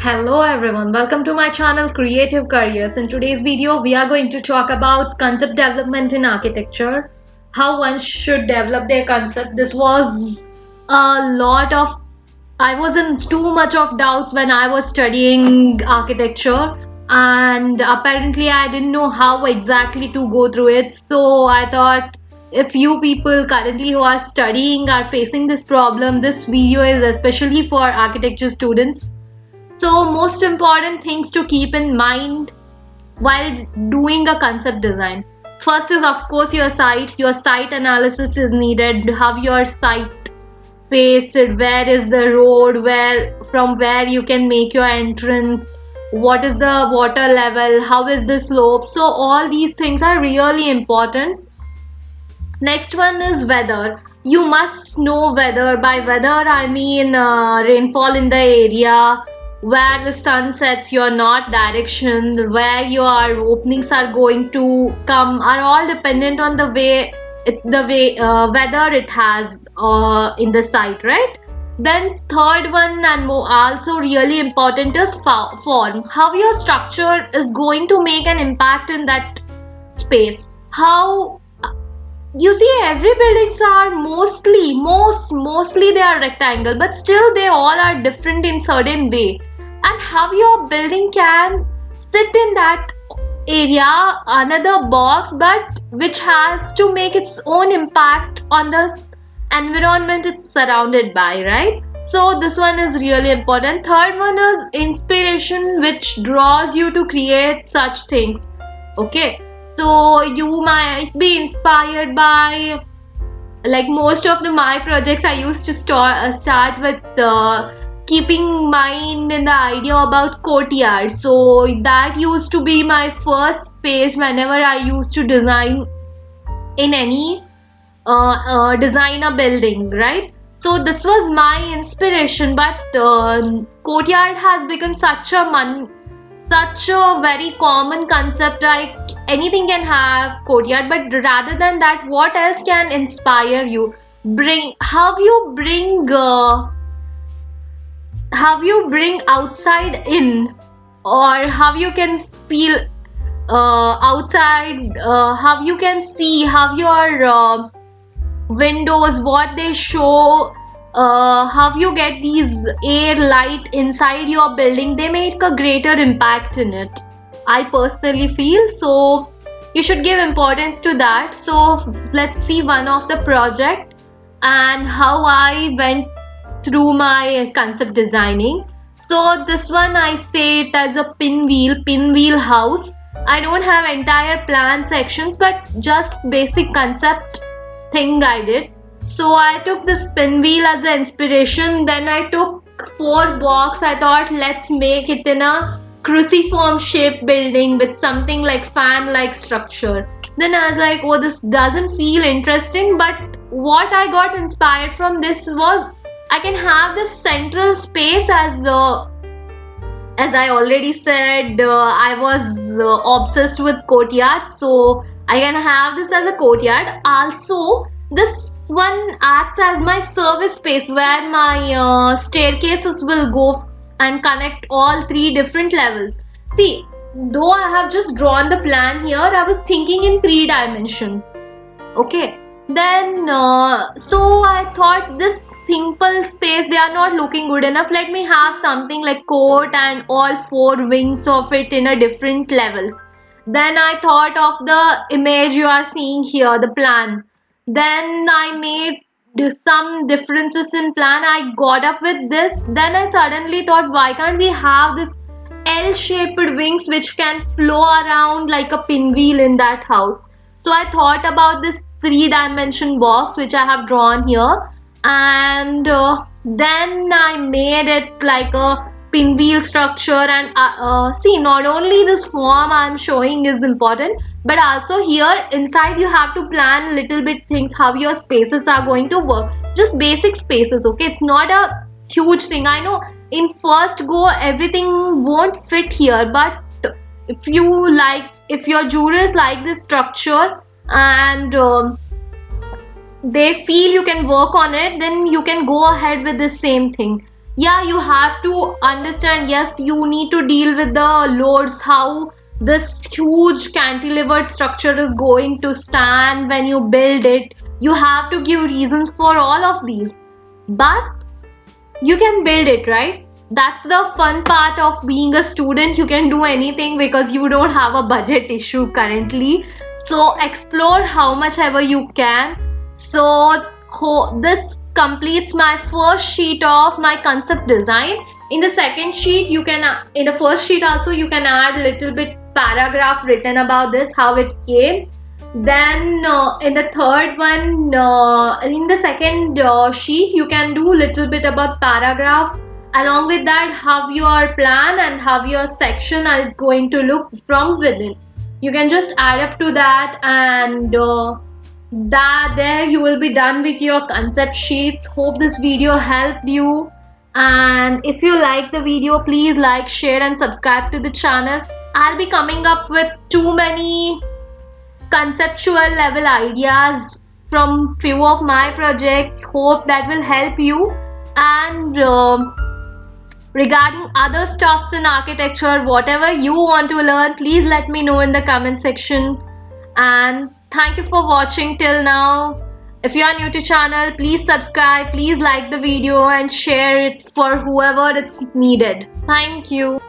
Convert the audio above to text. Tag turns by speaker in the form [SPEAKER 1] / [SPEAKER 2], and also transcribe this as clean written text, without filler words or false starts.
[SPEAKER 1] Hello everyone, welcome to my channel Creative Careers. In today's video, we are going to talk about concept development in architecture, how one should develop their concept. This was a lot of, I was in too much of doubts when I was studying architecture, and apparently I didn't know how exactly to go through it. So I thought if you people currently who are studying are facing this problem, this video is especially for architecture students. So, most important things to keep in mind while doing a concept design. First is, of course, your site. Your site analysis is needed. Have your site faced? Where is the road? From where you can make your entrance? What is the water level? How is the slope? So, all these things are really important. Next one is weather. You must know weather. By weather, I mean rainfall in the area, where the sun sets, your north direction, where your openings are going to come, are all dependent on the way weather it has in the site, right? Then third one and also really important is form. How your structure is going to make an impact in that space. How you see, every buildings are mostly they are rectangle, but still they all are different in certain way. And how your building can sit in that area, another box, but which has to make its own impact on the environment it's surrounded by, right? So this one is really important. Third one is inspiration, which draws you to create such things. Okay, so you might be inspired by, like, most of my projects I used to start with keeping mind in the idea about courtyard. So that used to be my first space whenever I used to design in any design a building, right? So this was my inspiration, but courtyard has become such a very common concept, like anything can have courtyard, but rather than that, what else can inspire you? Bring how you bring outside in, or how you can feel outside, how you can see, how your windows, what they show, how you get these air light inside your building, they make a greater impact in it, I personally feel. So you should give importance to that. So let's see one of the project and how I went through my concept designing. So this one I say it as a pinwheel house. I don't have entire plan sections, but just basic concept thing I did. So I took this pinwheel as an inspiration. Then I took four blocks. I thought let's make it in a cruciform shaped building with something like fan like structure. Then I was like, oh, this doesn't feel interesting, but what I got inspired from this was I can have this central space as I already said, I was obsessed with courtyard, so I can have this as a courtyard. Also, this one acts as my service space where my staircases will go and connect all three different levels. See, though I have just drawn the plan here, I was thinking in three dimensions. Okay, then so I thought this simple space, they are not looking good enough. Let me have something like court and all four wings of it in a different levels. Then I thought of the image you are seeing here, the plan. Then I made some differences in plan. I got up with this. Then I suddenly thought, why can't we have this L-shaped wings which can flow around like a pinwheel in that house? So I thought about this three-dimension box which I have drawn here, and then I made it like a pinwheel structure. And see, not only this form I'm showing is important, but also here inside you have to plan little bit things, how your spaces are going to work. Just basic spaces, okay? It's not a huge thing. I know in first go everything won't fit here, but if your jurors like this structure and they feel you can work on it, then you can go ahead with the same thing. Yeah, you have to understand, yes, you need to deal with the loads, how this huge cantilevered structure is going to stand when you build it. You have to give reasons for all of these, but you can build it, right? That's the fun part of being a student. You can do anything because you don't have a budget issue currently. So explore how much ever you can. So this completes my first sheet of my concept design. In the second sheet, you can in the first sheet also you can add little bit paragraph written about this, how it came. Then in the third one, in the second sheet, you can do little bit about paragraph. Along with that, how your plan and how your section is going to look from within. You can just add up to that, and that there you will be done with your concept sheets. Hope this video helped you. And if you like the video, please like, share, and subscribe to the channel. I'll be coming up with too many conceptual level ideas from few of my projects. Hope that will help you. And regarding other stuffs in architecture, whatever you want to learn, please let me know in the comment section. And thank you for watching till now. If you are new to channel, please subscribe, please like the video and share it for whoever it's needed. Thank you.